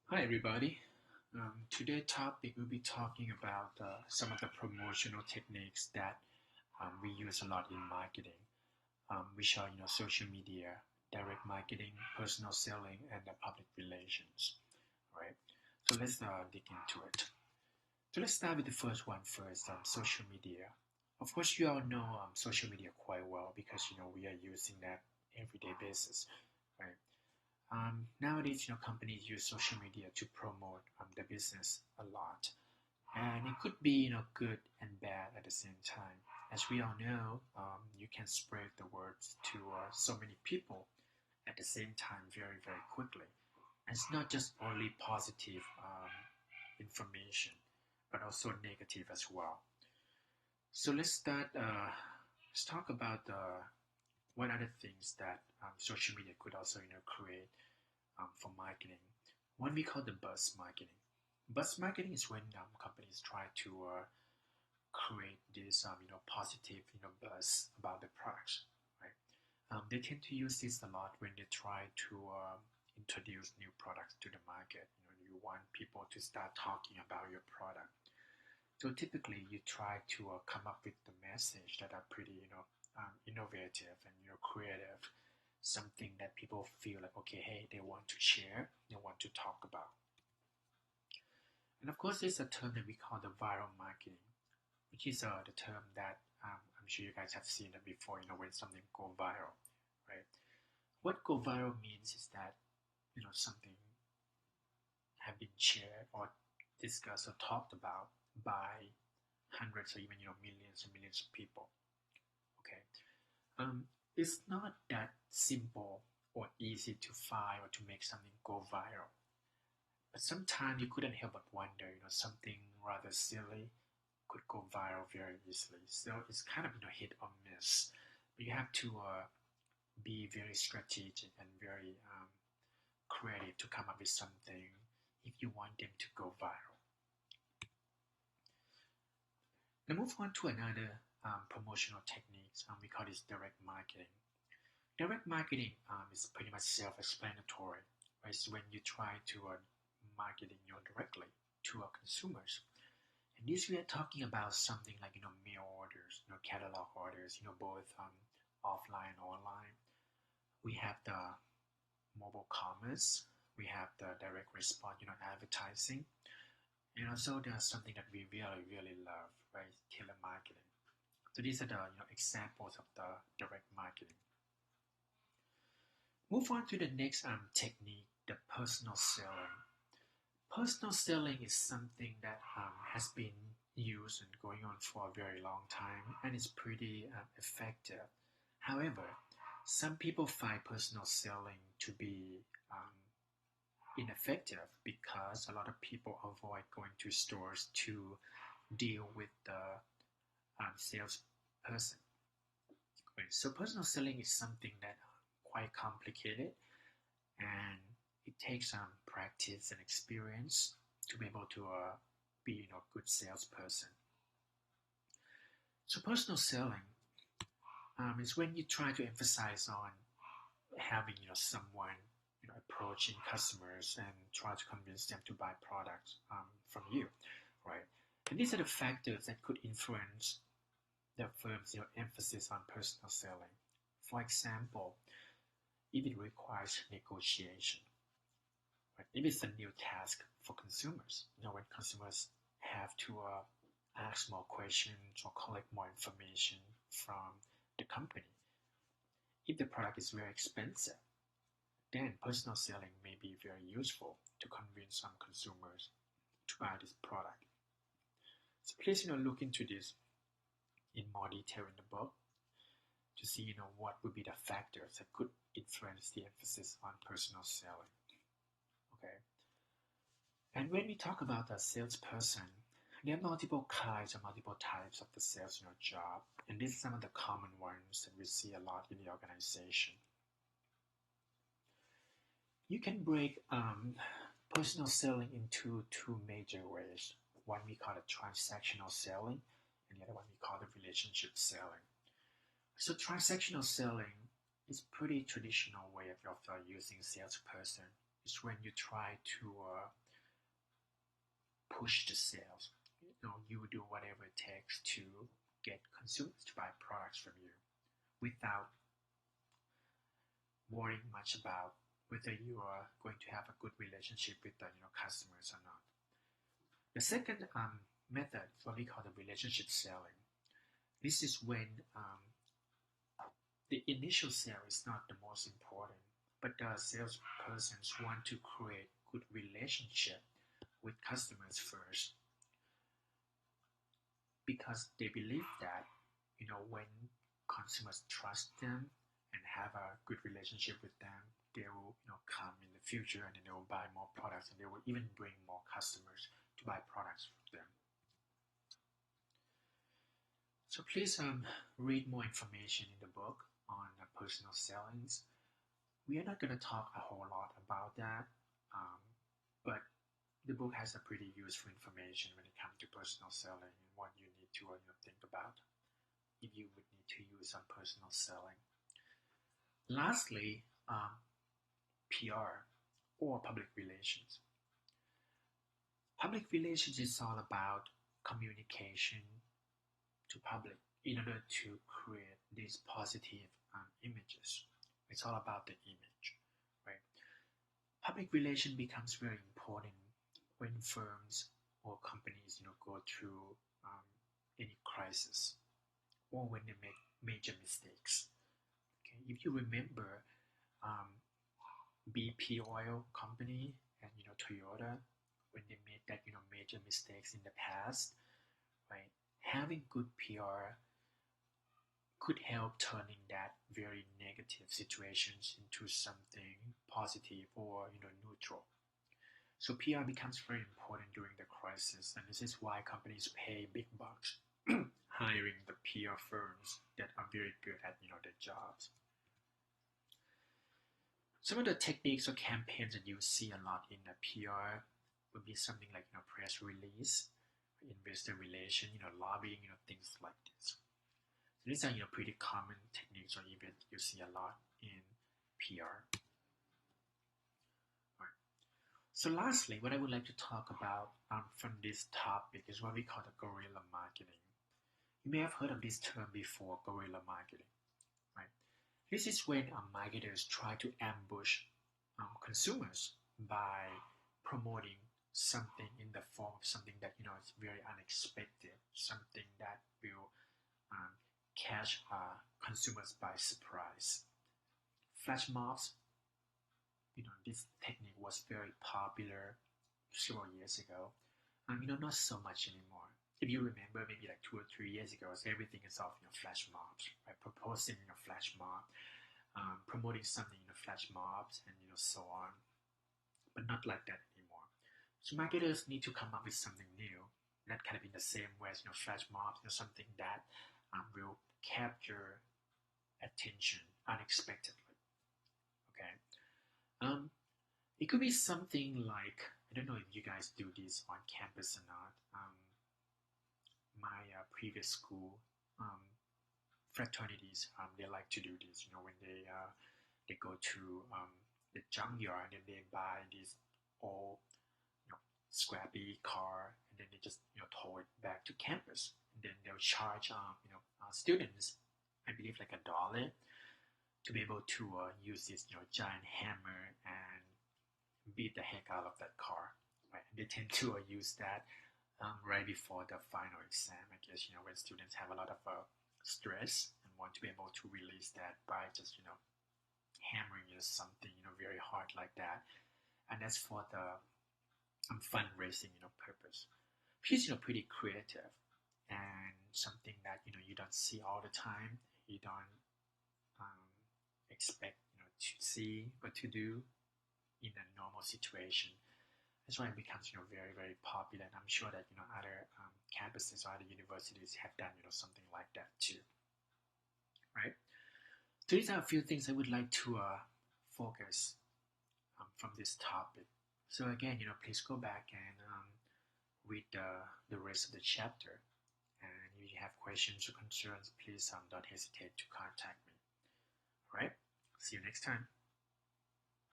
Hi, everybody. Today's topic we'll be talking about some of the promotional techniques that we use a lot in marketing, which are social media, direct marketing, personal selling, and public relations. Right. So let's dig into it. So let's start with the first one first. Social media. Of course, you all know social media quite well because we are using that everyday basis, right? Nowadays, companies use social media to promote their business a lot, and it could be good and bad at the same time. As we all know, you can spread the words to so many people at the same time very very quickly. And it's not just only positive information, but also negative as well. So let's start. Let's talk about what other things that social media could also create for marketing. One we call the buzz marketing. Buzz marketing is when companies try to create this positive buzz about the products, right? They tend to use this a lot when they try to introduce new products to the market. You want people to start talking about your product. So typically, you try to come up with the message that are pretty innovative and creative, something that people feel like, okay, hey, they want to share, they want to talk about. And of course, there's a term that we call the viral marketing, which is the term that I'm sure you guys have seen it before. When something go viral, right? What go viral means is that something have been shared or discussed or talked about by hundreds or even millions and millions of people. Okay, it's not that simple or easy to find or to make something go viral. But sometimes you couldn't help but wonder, something rather silly could go viral very easily. So it's kind of hit or miss. But you have to be very strategic and very creative to come up with something if you want them to go viral. Now move on to another promotional techniques. We call this direct marketing. Direct marketing is pretty much self-explanatory. Right? It's when you try to marketing directly to our consumers. And this we are talking about something like mail orders, catalog orders, both offline and online. We have the mobile commerce, we have the direct response, advertising, and also there's something that we really really love, right? Telemarketing. So these are the examples of the direct marketing. Move on to the next technique, the personal selling. Personal selling is something that has been used and going on for a very long time and is pretty effective. However, some people find personal selling to be ineffective because a lot of people avoid going to stores to deal with the salesperson. Right? So personal selling is something that quite complicated, and it takes some practice and experience to be able to be a good salesperson. So personal selling is when you try to emphasize on having someone approaching customers and try to convince them to buy products from you, right? And these are the factors that could influence the firm's emphasis on personal selling. For example, if it requires negotiation, right? If it's a new task for consumers, when consumers have to ask more questions or collect more information from the company. If the product is very expensive, then personal selling may be very useful to convince some consumers to buy this product. So please, look into this in more detail in the book to see, what would be the factors that could influence the emphasis on personal selling. Okay. And when we talk about a salesperson, there are multiple kinds or multiple types of the sales job, and these are some of the common ones that we see a lot in the organization. You can break personal selling into two major ways. One we call it transactional selling, and the other one we call the relationship selling. So transactional selling is pretty traditional way of using salesperson is when you try to push the sales. You do whatever it takes to get consumers to buy products from you without worrying much about whether you are going to have a good relationship with the customers or not. The second method is what we call the relationship selling. This is when the initial sale is not the most important, but the salespersons want to create good relationship with customers first because they believe that when consumers trust them and have a good relationship with them, they will come in the future and then they will buy more products and they will even bring more customers to buy products from them. So please read more information in the book on personal sellings. We are not going to talk a whole lot about that, but the book has a pretty useful information when it comes to personal selling and what you need to think about if you would need to use some personal selling. Lastly, PR or public relations. Public relations is all about communication to public in order to create these positive images. It's all about the image, right? Public relation becomes very important when firms or companies go through any crisis or when they make major mistakes. Okay, if you remember BP oil company and Toyota, when they made that major mistakes in the past, right? Having good PR could help turning that very negative situations into something positive or neutral. So PR becomes very important during the crisis, and this is why companies pay big bucks hiring the PR firms that are very good at their jobs. Some of the techniques or campaigns that you see a lot in the PR would be something like press release, investor relation, lobbying, things like this. So these are pretty common techniques or events you see a lot in PR. Right. So lastly, what I would like to talk about from this topic is what we call the guerrilla marketing. You may have heard of this term before, guerrilla marketing. Right? This is when marketers try to ambush consumers by promoting something in the form of something that is very unexpected, something that will catch consumers by surprise. Flash mobs, this technique was very popular several years ago. Not so much anymore. If you remember, maybe like 2 or 3 years ago, everything is off flash mobs, right? Proposing flash mob, promoting something flash mobs, and so on. But not like that anymore. So marketers need to come up with something new, not kind of in the same way as flash mobs, something that will capture attention unexpectedly. Okay. It could be something like, I don't know if you guys do this on campus or not. My previous school fraternities, they like to do this. When they go to the junkyard and they buy this old scrappy car and then they just tow it back to campus. And then they'll charge students, I believe like $1 to be able to use this giant hammer and beat the heck out of that car. Right? They tend to use that right before the final exam. I guess when students have a lot of stress and want to be able to release that by just hammering something very hard like that, and that's for the fundraising purpose. Which is pretty creative and something that you don't see all the time. You don't expect to see or to do in a normal situation. That's why it becomes very, very popular, and I'm sure that other campuses or other universities have done something like that too. Right. So these are a few things I would like to focus from this topic. So again, please go back and read the rest of the chapter. And if you have questions or concerns, please don't hesitate to contact me. All right. See you next time.